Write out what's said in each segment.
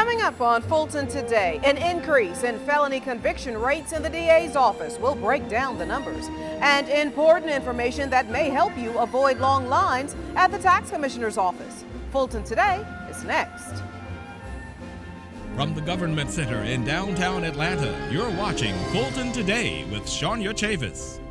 Coming up on Fulton today, an increase in felony conviction rates in the DA's office. We'll break down the numbers. And important information that may help you avoid long lines at the tax commissioner's office. Fulton today is next. From the Government Center in downtown Atlanta, you're watching Fulton Today with Shania Chavis.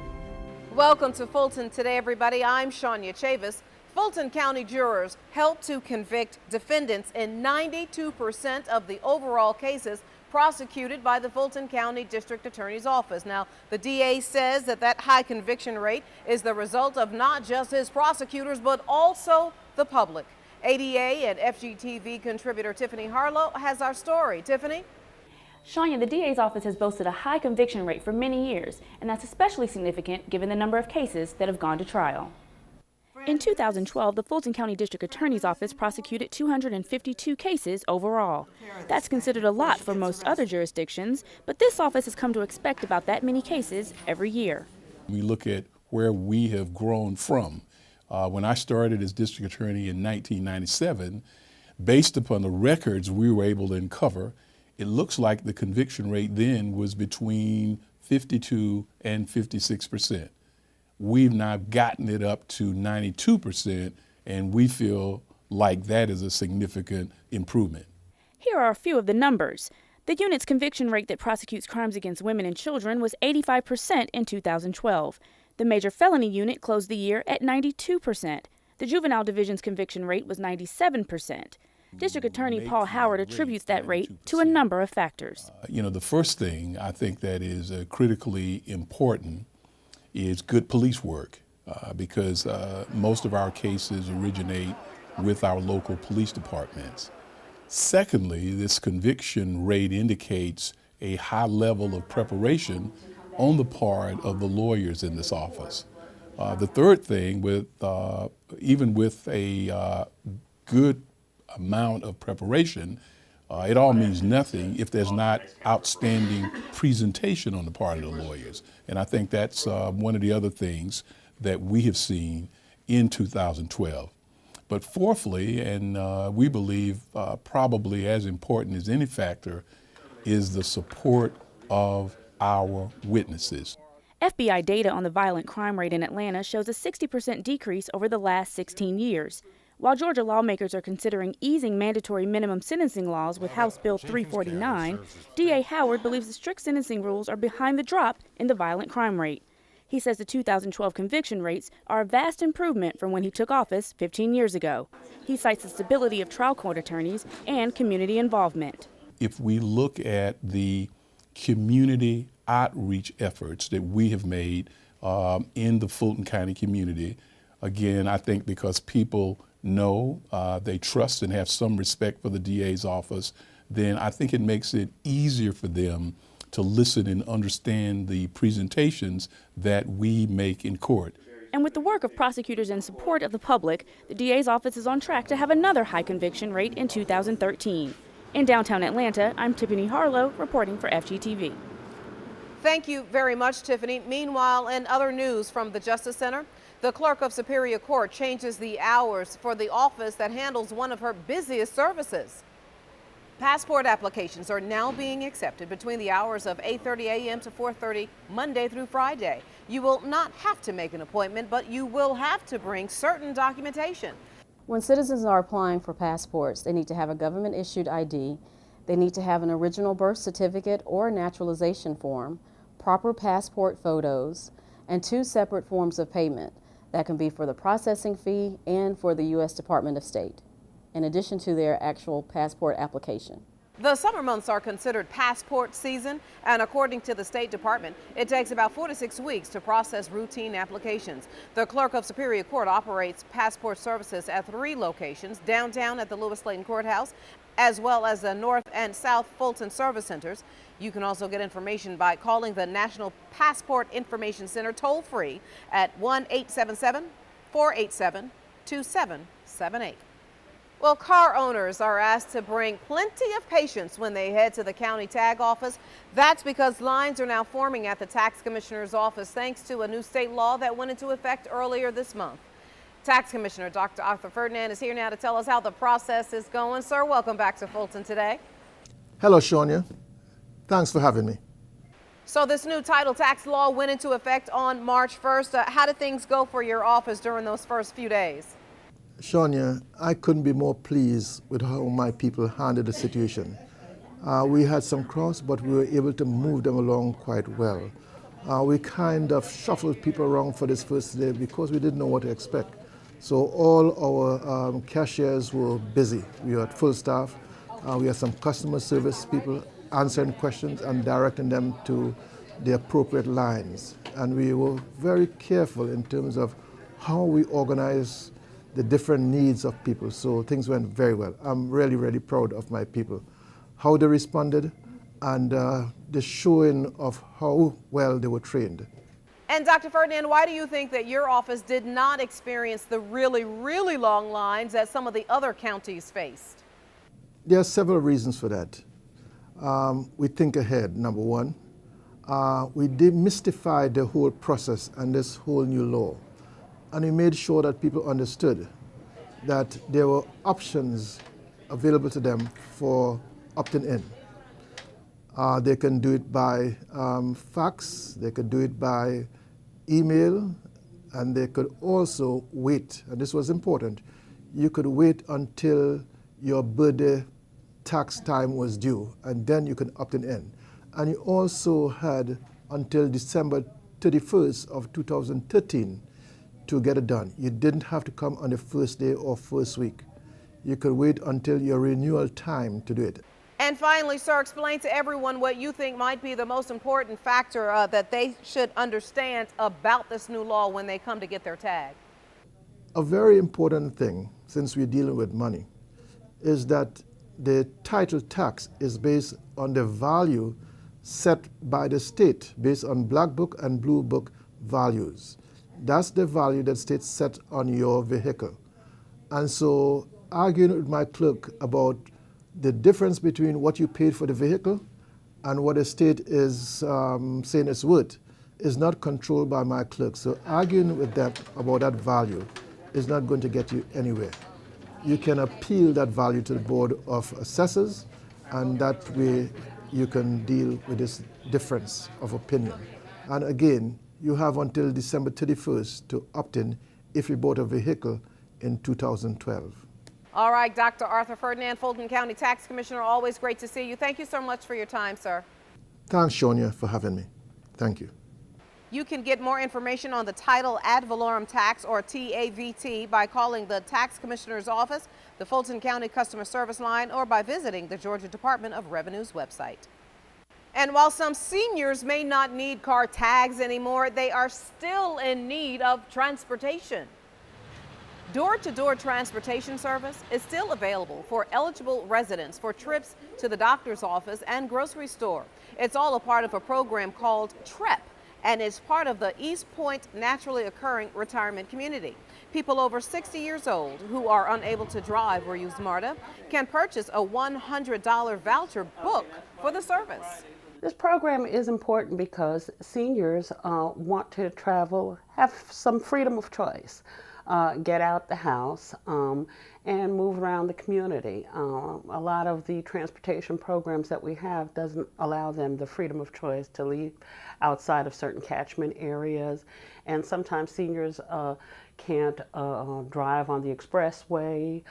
Welcome to Fulton Today, everybody. I'm Shania Chavis. Fulton County jurors helped to convict defendants in 92% of the overall cases prosecuted by the Fulton County District Attorney's Office. Now, the DA says that high conviction rate is the result of not just his prosecutors, but also the public. ADA and FGTV contributor Tiffany Harlow has our story. Tiffany? Shania, the DA's office has boasted a high conviction rate for many years, and that's especially significant given the number of cases that have gone to trial. In 2012, the Fulton County District Attorney's Office prosecuted 252 cases overall. That's considered a lot for most other jurisdictions, but this office has come to expect about that many cases every year. We look at where we have grown from. When I started as district attorney in 1997, based upon the records we were able to uncover, it looks like the conviction rate then was between 52 and 56%. We've now gotten it up to 92%, and we feel like that is a significant improvement. Here are a few of the numbers. The unit's conviction rate that prosecutes crimes against women and children was 85% in 2012. The major felony unit closed the year at 92%. The juvenile division's conviction rate was 97%. District Attorney Paul Howard attributes that rate to a number of factors. The first thing I think that is critically important is good police work, because most of our cases originate with our local police departments. Secondly, this conviction rate indicates a high level of preparation on the part of the lawyers in this office. The third thing, even with a good amount of preparation, it all means nothing if there's not outstanding presentation on the part of the lawyers. And I think that's one of the other things that we have seen in 2012. But fourthly, and we believe probably as important as any factor, is the support of our witnesses. FBI data on the violent crime rate in Atlanta shows a 60% decrease over the last 16 years. While Georgia lawmakers are considering easing mandatory minimum sentencing laws with House Bill 349, DA Howard believes the strict sentencing rules are behind the drop in the violent crime rate. He says the 2012 conviction rates are a vast improvement from when he took office 15 years ago. He cites the stability of trial court attorneys and community involvement. If we look at the community outreach efforts that we have made in the Fulton County community, again, I think because people know, they trust and have some respect for the DA's office, then I think it makes it easier for them to listen and understand the presentations that we make in court. And with the work of prosecutors and support of the public, the DA's office is on track to have another high conviction rate in 2013. In downtown Atlanta, I'm Tiffany Harlow reporting for FGTV. Thank you very much, Tiffany. Meanwhile, in other news from the Justice Center, the clerk of Superior Court changes the hours for the office that handles one of her busiest services. Passport applications are now being accepted between the hours of 8:30 a.m. to 4:30 Monday through Friday. You will not have to make an appointment, but you will have to bring certain documentation. When citizens are applying for passports, they need to have a government-issued ID, they need to have an original birth certificate or naturalization form, proper passport photos, and 2 separate forms of payment. That can be for the processing fee and for the U.S. Department of State, in addition to their actual passport application. The summer months are considered passport season, and according to the State Department, it takes about 4 to 6 weeks to process routine applications. The clerk of Superior Court operates passport services at 3 locations, downtown at the Lewis-Layton Courthouse, as well as the North and South Fulton Service Centers. You can also get information by calling the National Passport Information Center toll-free at 1-877-487-2778. Well, car owners are asked to bring plenty of patience when they head to the county tag office. That's because lines are now forming at the tax commissioner's office thanks to a new state law that went into effect earlier this month. Tax Commissioner Dr. Arthur Ferdinand is here now to tell us how the process is going. Sir, welcome back to Fulton Today. Hello, Sonia. Thanks for having me. So this new title tax law went into effect on March 1st. How did things go for your office during those first few days? Sonia, I couldn't be more pleased with how my people handled the situation. We had some crowds, but we were able to move them along quite well. We kind of shuffled people around for this first day because we didn't know what to expect. So all our cashiers were busy. We had full staff. We had some customer service people answering questions and directing them to the appropriate lines. And we were very careful in terms of how we organize the different needs of people. So things went very well. I'm really, really proud of my people, how they responded, and the showing of how well they were trained. And Dr. Ferdinand, why do you think that your office did not experience the really, really long lines that some of the other counties faced? There are several reasons for that. We think ahead, number one. We demystified the whole process and this whole new law. And we made sure that people understood that there were options available to them for opting in. They can do it by fax, they could do it by email, and they could also wait, and this was important, you could wait until your birthday tax time was due, and then you could opt in. And you also had until December 31st of 2013 to get it done. You didn't have to come on the first day or first week. You could wait until your renewal time to do it. And finally, sir, explain to everyone what you think might be the most important factor that they should understand about this new law when they come to get their tag. A very important thing, since we're dealing with money, is that the title tax is based on the value set by the state, based on Black Book and Blue Book values. That's the value that state set on your vehicle. And so arguing with my clerk about the difference between what you paid for the vehicle and what the state is saying it's worth is not controlled by my clerk. So arguing with them about that value is not going to get you anywhere. You can appeal that value to the Board of Assessors, and that way you can deal with this difference of opinion. And again, you have until December 31st to opt in if you bought a vehicle in 2012. All right, Dr. Arthur Ferdinand, Fulton County Tax Commissioner, always great to see you. Thank you so much for your time, sir. Thanks, Sonia, for having me. Thank you. You can get more information on the title ad valorem tax, or TAVT, by calling the Tax Commissioner's office, the Fulton County Customer Service line, or by visiting the Georgia Department of Revenue's website. And while some seniors may not need car tags anymore, they are still in need of transportation. Door-to-door transportation service is still available for eligible residents for trips to the doctor's office and grocery store. It's all a part of a program called TREP, and is part of the East Point Naturally Occurring Retirement Community. People over 60 years old who are unable to drive or use MARTA can purchase a $100 voucher book for the service. This program is important because seniors want to travel, have some freedom of choice. Get out the house and move around the community. A lot of the transportation programs that we have doesn't allow them the freedom of choice to leave outside of certain catchment areas, and sometimes seniors can't drive on the expressway.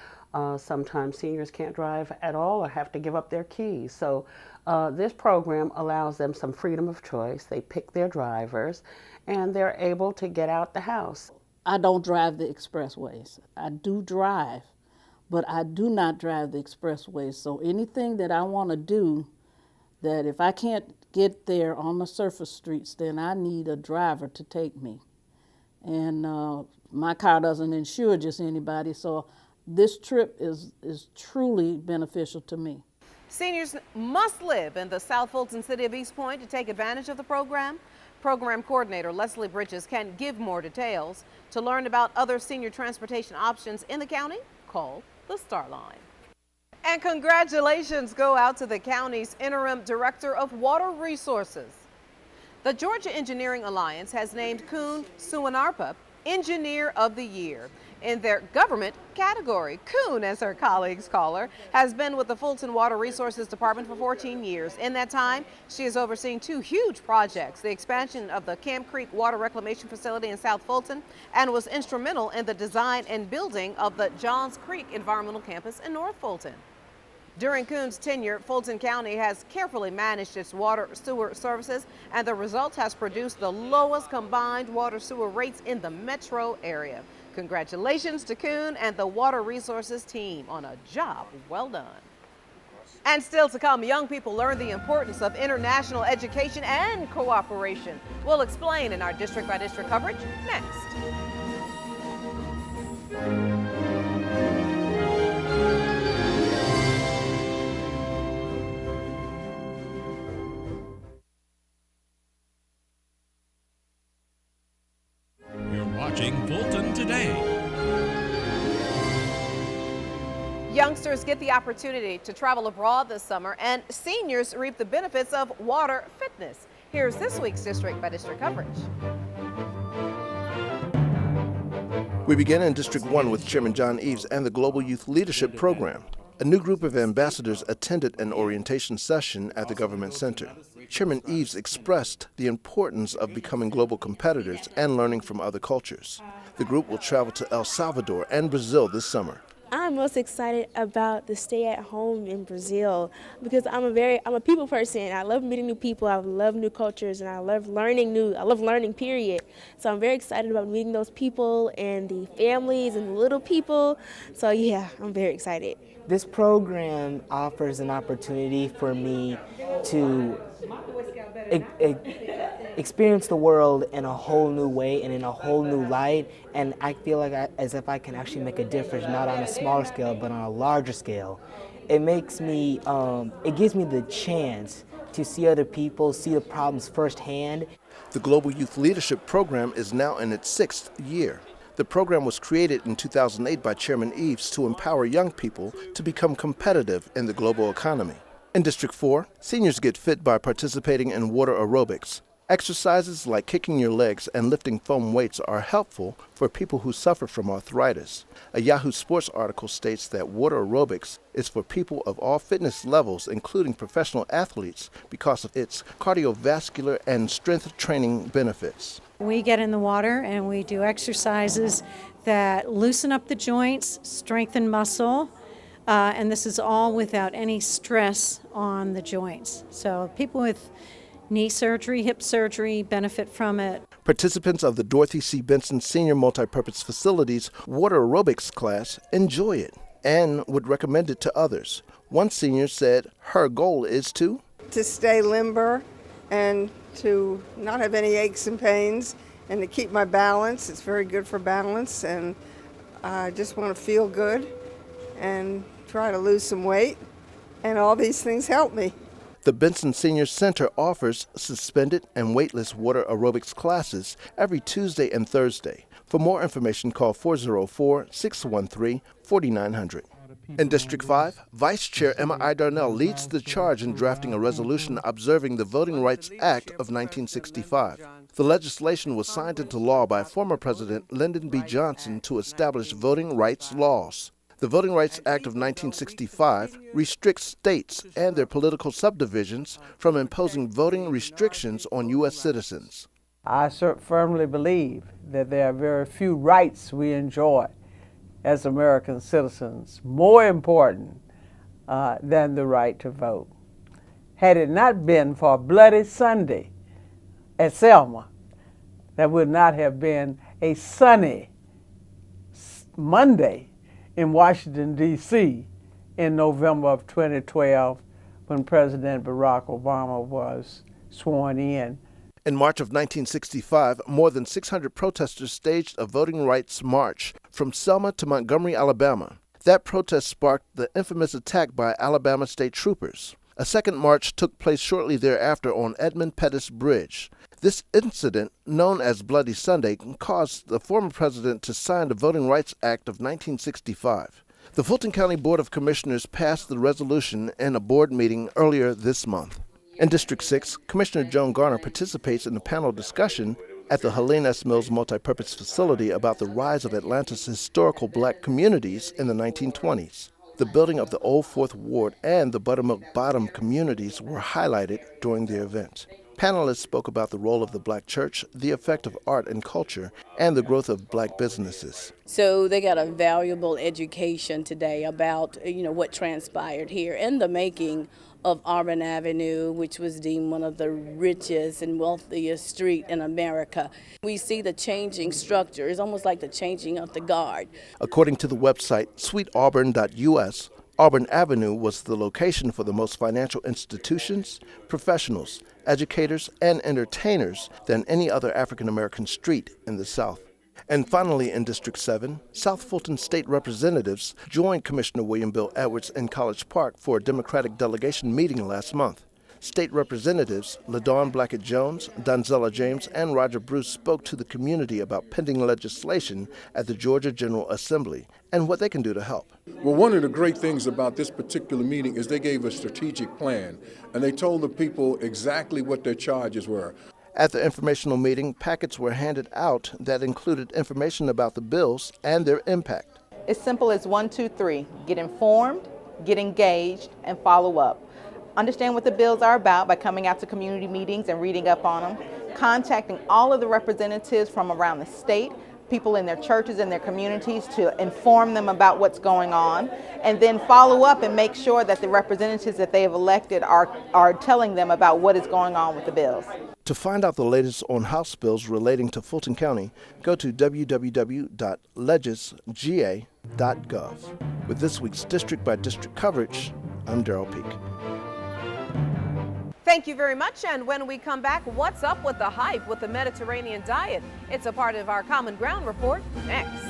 Sometimes seniors can't drive at all or have to give up their keys. So this program allows them some freedom of choice. They pick their drivers and they're able to get out the house. I don't drive the expressways. I do drive, but I do not drive the expressways. So anything that I want to do, that if I can't get there on the surface streets, then I need a driver to take me. And my car doesn't insure just anybody, so this trip is truly beneficial to me. Seniors must live in the South Fulton city of East Point to take advantage of the program. Program Coordinator Leslie Bridges can give more details. To learn about other senior transportation options in the county, call the Star Line. And congratulations go out to the county's interim director of water resources. The Georgia Engineering Alliance has named Kuhn Suwanarpa Engineer of the Year. in their government category. Coon, as her colleagues call her, has been with the Fulton Water Resources Department for 14 years. In that time, she has overseen 2 huge projects, the expansion of the Camp Creek Water Reclamation Facility in South Fulton, and was instrumental in the design and building of the Johns Creek Environmental Campus in North Fulton. During Coon's tenure, Fulton County has carefully managed its water sewer services, and the result has produced the lowest combined water sewer rates in the metro area. Congratulations to Coon and the Water Resources team on a job well done. And still to come, young people learn the importance of international education and cooperation. We'll explain in our district by district coverage next. Watching Fulton Today. Youngsters get the opportunity to travel abroad this summer, and seniors reap the benefits of water fitness. Here's this week's district by district coverage. We begin in District 1 with Chairman John Eves and the Global Youth Leadership Program. A new group of ambassadors attended an orientation session at the Government Center. Chairman Eves expressed the importance of becoming global competitors and learning from other cultures. The group will travel to El Salvador and Brazil this summer. I'm most excited about the stay at home in Brazil because I'm a people person. I love meeting new people, I love new cultures, and I love learning, period. So I'm very excited about meeting those people and the families and the little people. So yeah, I'm very excited. This program offers an opportunity for me to experience the world in a whole new way and in a whole new light, and I feel like as if I can actually make a difference, not on a smaller scale but on a larger scale. It makes me, it gives me the chance to see other people, see the problems firsthand. The Global Youth Leadership Program is now in its 6th year. The program was created in 2008 by Chairman Eves to empower young people to become competitive in the global economy. In District 4, seniors get fit by participating in water aerobics. Exercises like kicking your legs and lifting foam weights are helpful for people who suffer from arthritis. A Yahoo Sports article states that water aerobics is for people of all fitness levels, including professional athletes, because of its cardiovascular and strength training benefits. We get in the water and we do exercises that loosen up the joints, strengthen muscle, and this is all without any stress on the joints. So people with knee surgery, hip surgery benefit from it. Participants of the Dorothy C. Benson Senior Multipurpose Facility's water aerobics class enjoy it and would recommend it to others. One senior said her goal is to stay limber and to not have any aches and pains and to keep my balance. It's very good for balance, and I just want to feel good and try to lose some weight, and all these things help me. The Benson Senior Center offers suspended and weightless water aerobics classes every Tuesday and Thursday. For more information, call 404-613-4900. In District 5, Vice Chair Emma I. Darnell leads the charge in drafting a resolution observing the Voting Rights Act of 1965. The legislation was signed into law by former President Lyndon B. Johnson to establish voting rights laws. The Voting Rights Act of 1965 restricts states and their political subdivisions from imposing voting restrictions on U.S. citizens. I firmly believe that there are very few rights we enjoy as American citizens more important than the right to vote. Had it not been for Bloody Sunday at Selma, there would not have been a sunny Monday in Washington, D.C. in November of 2012 when President Barack Obama was sworn in. In March of 1965, more than 600 protesters staged a voting rights march from Selma to Montgomery, Alabama. That protest sparked the infamous attack by Alabama state troopers. A second march took place shortly thereafter on Edmund Pettus Bridge. This incident, known as Bloody Sunday, caused the former president to sign the Voting Rights Act of 1965. The Fulton County Board of Commissioners passed the resolution in a board meeting earlier this month. In District 6, Commissioner Joan Garner participates in the panel discussion at the Helene S. Mills Multipurpose Facility about the rise of Atlanta's historical black communities in the 1920s. The building of the Old Fourth Ward and the Buttermilk Bottom communities were highlighted during the event. Panelists spoke about the role of the black church, the effect of art and culture, and the growth of black businesses. So they got a valuable education today about, what transpired here and the making of Auburn Avenue, which was deemed one of the richest and wealthiest street in America. We see the changing structure. It's almost like the changing of the guard. According to the website sweetauburn.us, Auburn Avenue was the location for the most financial institutions, professionals, educators, and entertainers than any other African American street in the South. And finally, in District 7, South Fulton state representatives joined Commissioner William Bill Edwards in College Park for a Democratic delegation meeting last month. State Representatives LaDawn Blackett-Jones, Donzella James, and Roger Bruce spoke to the community about pending legislation at the Georgia General Assembly and what they can do to help. Well, one of the great things about this particular meeting is they gave a strategic plan, and they told the people exactly what their charges were. At the informational meeting, packets were handed out that included information about the bills and their impact. As simple as 1, 2, 3, get informed, get engaged, and follow up. Understand what the bills are about by coming out to community meetings and reading up on them, contacting all of the representatives from around the state, people in their churches and their communities to inform them about what's going on, and then follow up and make sure that the representatives that they have elected are telling them about what is going on with the bills. To find out the latest on House bills relating to Fulton County, go to www.legisga.gov. With this week's District by District coverage, I'm Darrell Peak. Thank you very much. And when we come back, what's up with the hype with the Mediterranean diet? It's a part of our Common Ground report next.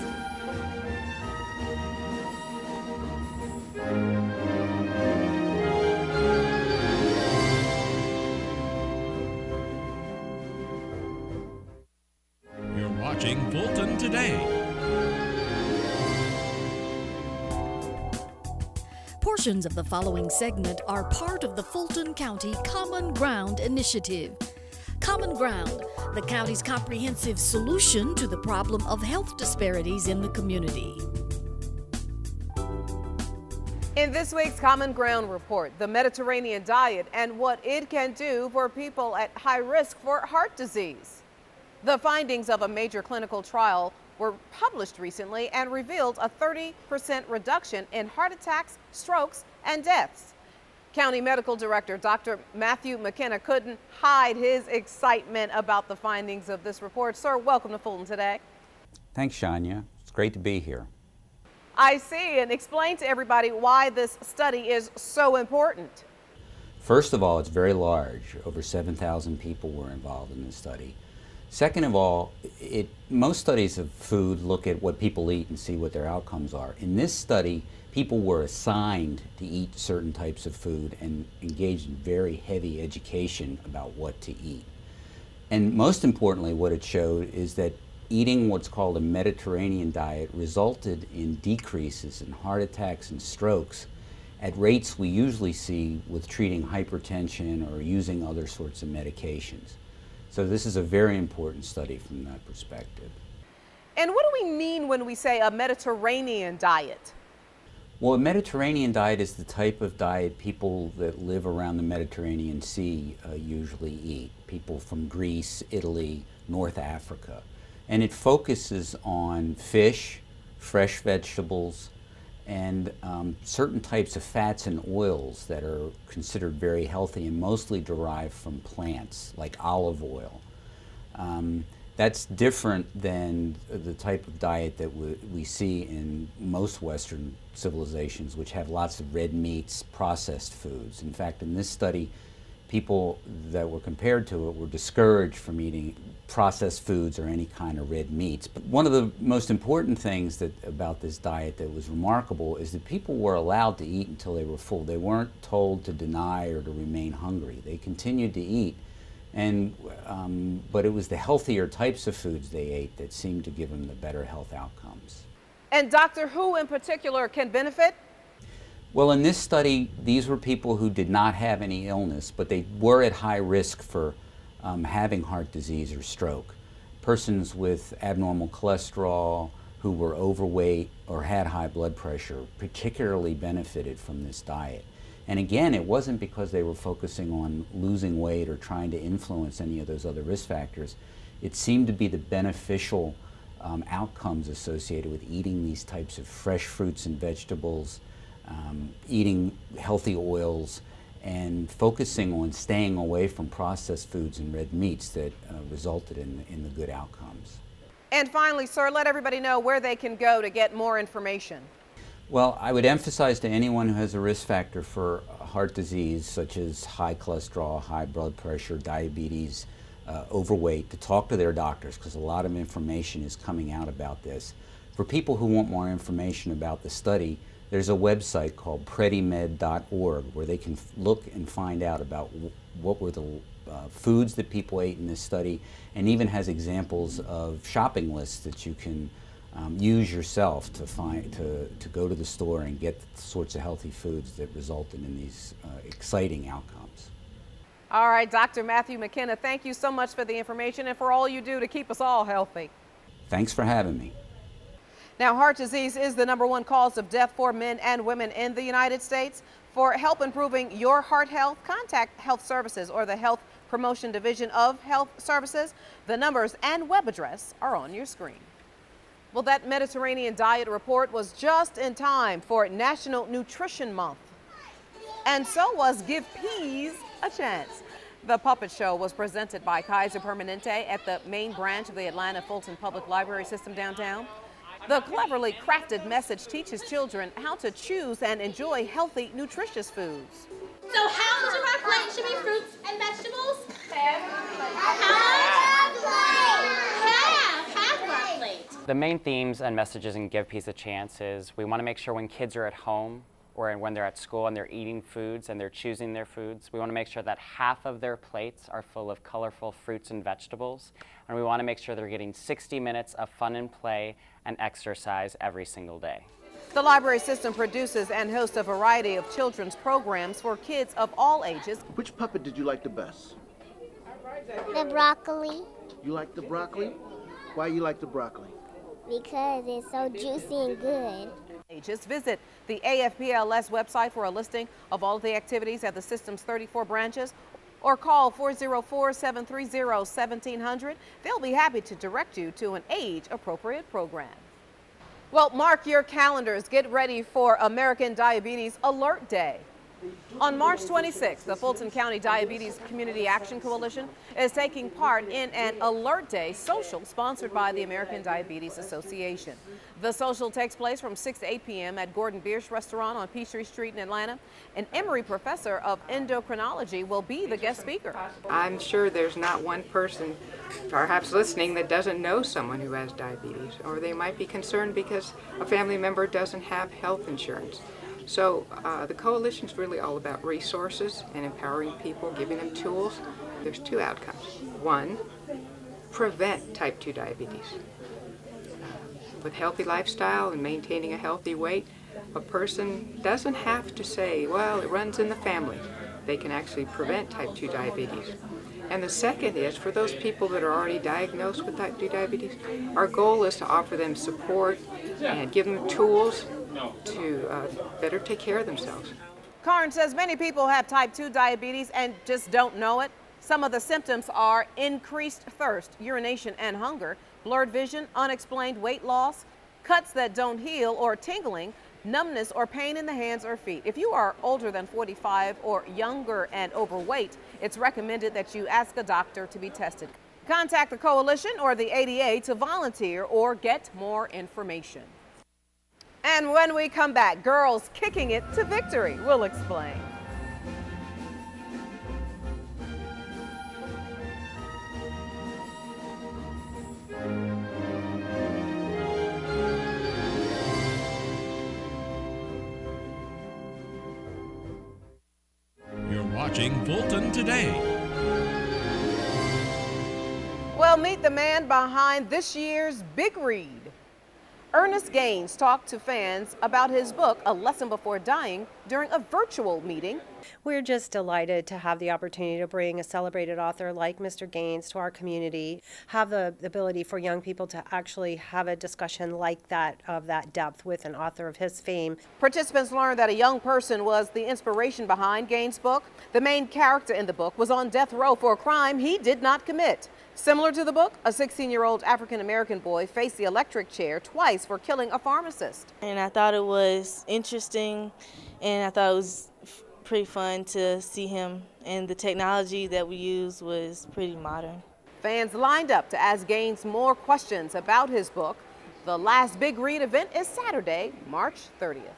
You're watching Fulton Today. Portions of the following segment are part of the Fulton County Common Ground Initiative. Common Ground, the county's comprehensive solution to the problem of health disparities in the community. In this week's Common Ground report, the Mediterranean diet and what it can do for people at high risk for heart disease. The findings of a major clinical trial were published recently and revealed a 30% reduction in heart attacks, strokes, and deaths. County Medical Director Dr. Matthew McKenna couldn't hide his excitement about the findings of this report. Sir, welcome to Fulton Today. Thanks, Shania. It's great to be here. I see, and explain to everybody why this study is so important. First of all, it's very large. Over 7,000 people were involved in this study. Second of all, most studies of food look at what people eat and see what their outcomes are. In this study, people were assigned to eat certain types of food and engaged in very heavy education about what to eat. And most importantly, what it showed is that eating what's called a Mediterranean diet resulted in decreases in heart attacks and strokes at rates we usually see with treating hypertension or using other sorts of medications. So this is a very important study from that perspective. And what do we mean when we say a Mediterranean diet? Well, a Mediterranean diet is the type of diet people that live around the Mediterranean Sea usually eat. People from Greece, Italy, North Africa. And it focuses on fish, fresh vegetables, and certain types of fats and oils that are considered very healthy and mostly derived from plants, like olive oil. That's different than the type of diet that we see in most Western civilizations, which have lots of red meats, processed foods. In fact, in this study, people that were compared to it were discouraged from eating processed foods or any kind of red meats. But one of the most important things about this diet that was remarkable is that people were allowed to eat until they were full. They weren't told to deny or to remain hungry. They continued to eat, but it was the healthier types of foods they ate that seemed to give them the better health outcomes. And Doctor, who in particular can benefit? Well, in this study, these were people who did not have any illness, but they were at high risk for having heart disease or stroke. persons with abnormal cholesterol, who were overweight or had high blood pressure, particularly benefited from this diet. And again, it wasn't because they were focusing on losing weight or trying to influence any of those other risk factors. It seemed to be the beneficial outcomes associated with eating these types of fresh fruits and vegetables, eating healthy oils, and focusing on staying away from processed foods and red meats that resulted in the good outcomes. And finally, sir, let everybody know where they can go to get more information. Well, I would emphasize to anyone who has a risk factor for heart disease, such as high cholesterol, high blood pressure, diabetes, overweight, to talk to their doctors, because a lot of information is coming out about this. For people who want more information about the study, there's a website called predimed.org where they can look and find out about what were the foods that people ate in this study, and even has examples of shopping lists that you can use yourself to go to the store and get the sorts of healthy foods that resulted in these exciting outcomes. All right, Dr. Matthew McKenna, thank you so much for the information and for all you do to keep us all healthy. Thanks for having me. Now, heart disease is the #1 cause of death for men and women in the United States. For help improving your heart health, contact Health Services or the Health Promotion Division of Health Services. The numbers and web address are on your screen. Well, that Mediterranean diet report was just in time for National Nutrition Month. And so was Give Peas a Chance. The puppet show was presented by Kaiser Permanente at the main branch of the Atlanta Fulton Public Library System downtown. The cleverly crafted message teaches children how to choose and enjoy healthy, nutritious foods. So how much of our plate should be fruits and vegetables? Half our plate. The main themes and messages in Give Peas a Chance is we want to make sure when kids are at home or when they're at school and they're eating foods and they're choosing their foods, we want to make sure that half of their plates are full of colorful fruits and vegetables. And we want to make sure they're getting 60 minutes of fun and play and exercise every single day. The library system produces and hosts a variety of children's programs for kids of all ages. Which puppet did you like the best? The broccoli. You like the broccoli? Why you like the broccoli? Because it's so juicy and good. Just visit the AFPLS website for a listing of all of the activities at the system's 34 branches, or call 404-730-1700. They'll be happy to direct you to an age-appropriate program. Well, mark your calendars. Get ready for American Diabetes Alert Day. On March 26th, the Fulton County Diabetes Community Action Coalition is taking part in an Alert Day social sponsored by the American Diabetes Association. The social takes place from 6 to 8 p.m. at Gordon Biersch Restaurant on Peachtree Street in Atlanta. An Emory professor of endocrinology will be the guest speaker. I'm sure there's not one person perhaps listening that doesn't know someone who has diabetes, or they might be concerned because a family member doesn't have health insurance. So the coalition is really all about resources and empowering people, giving them tools. There's two outcomes. One, prevent type 2 diabetes. With healthy lifestyle and maintaining a healthy weight, a person doesn't have to say, well, it runs in the family. They can actually prevent type 2 diabetes. And the second is, for those people that are already diagnosed with type 2 diabetes, our goal is to offer them support and give them tools to better take care of themselves. Karn says many people have type 2 diabetes and just don't know it. Some of the symptoms are increased thirst, urination and hunger, blurred vision, unexplained weight loss, cuts that don't heal or tingling, numbness or pain in the hands or feet. If you are older than 45 or younger and overweight, it's recommended that you ask a doctor to be tested. Contact the coalition or the ADA to volunteer or get more information. And when we come back, girls kicking it to victory. We'll explain. You're watching Fulton Today. Well, meet the man behind this year's big read. Ernest Gaines talked to fans about his book, A Lesson Before Dying, during a virtual meeting. We're just delighted to have the opportunity to bring a celebrated author like Mr. Gaines to our community, have the ability for young people to actually have a discussion like that, of that depth, with an author of his fame. Participants learned that a young person was the inspiration behind Gaines' book. The main character in the book was on death row for a crime he did not commit. Similar to the book, a 16-year-old African-American boy faced the electric chair twice for killing a pharmacist. And I thought it was interesting, and I thought it was pretty fun to see him, and the technology that we used was pretty modern. Fans lined up to ask Gaines more questions about his book. The last big read event is Saturday, March 30th.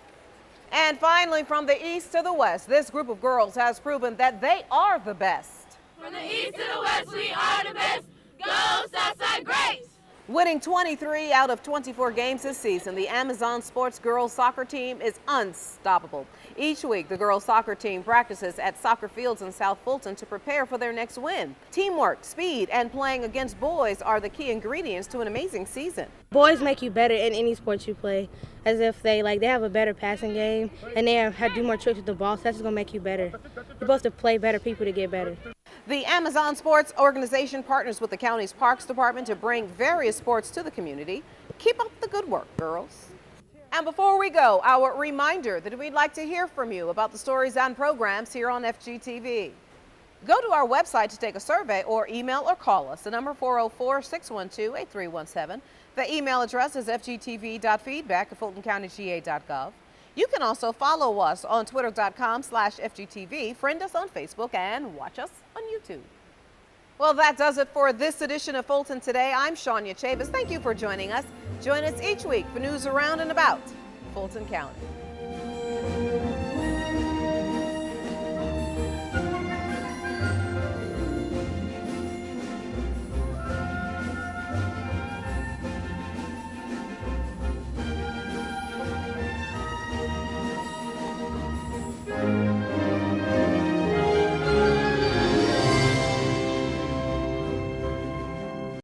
And finally, from the east to the west, this group of girls has proven that they are the best. From the east to the west, we are the best. Go Southside Grace! Winning 23 out of 24 games this season, the Amazon Sports girls soccer team is unstoppable. Each week, the girls soccer team practices at soccer fields in South Fulton to prepare for their next win. Teamwork, speed, and playing against boys are the key ingredients to an amazing season. Boys make you better in any sport you play, as if they have a better passing game and they do more tricks with the ball, so that's just gonna make you better. You're supposed to play better people to get better. The Amazon Sports organization partners with the county's Parks Department to bring various sports to the community. Keep up the good work, girls. And before we go, our reminder that we'd like to hear from you about the stories and programs here on FGTV. Go to our website to take a survey or email or call us. The number 404-612-8317. The email address is fgtv.feedback@fultoncountyga.gov. You can also follow us on twitter.com/FGTV, friend us on Facebook, and watch us on YouTube. Well, that does it for this edition of Fulton Today. I'm Shania Chavis. Thank you for joining us. Join us each week for news around and about Fulton County.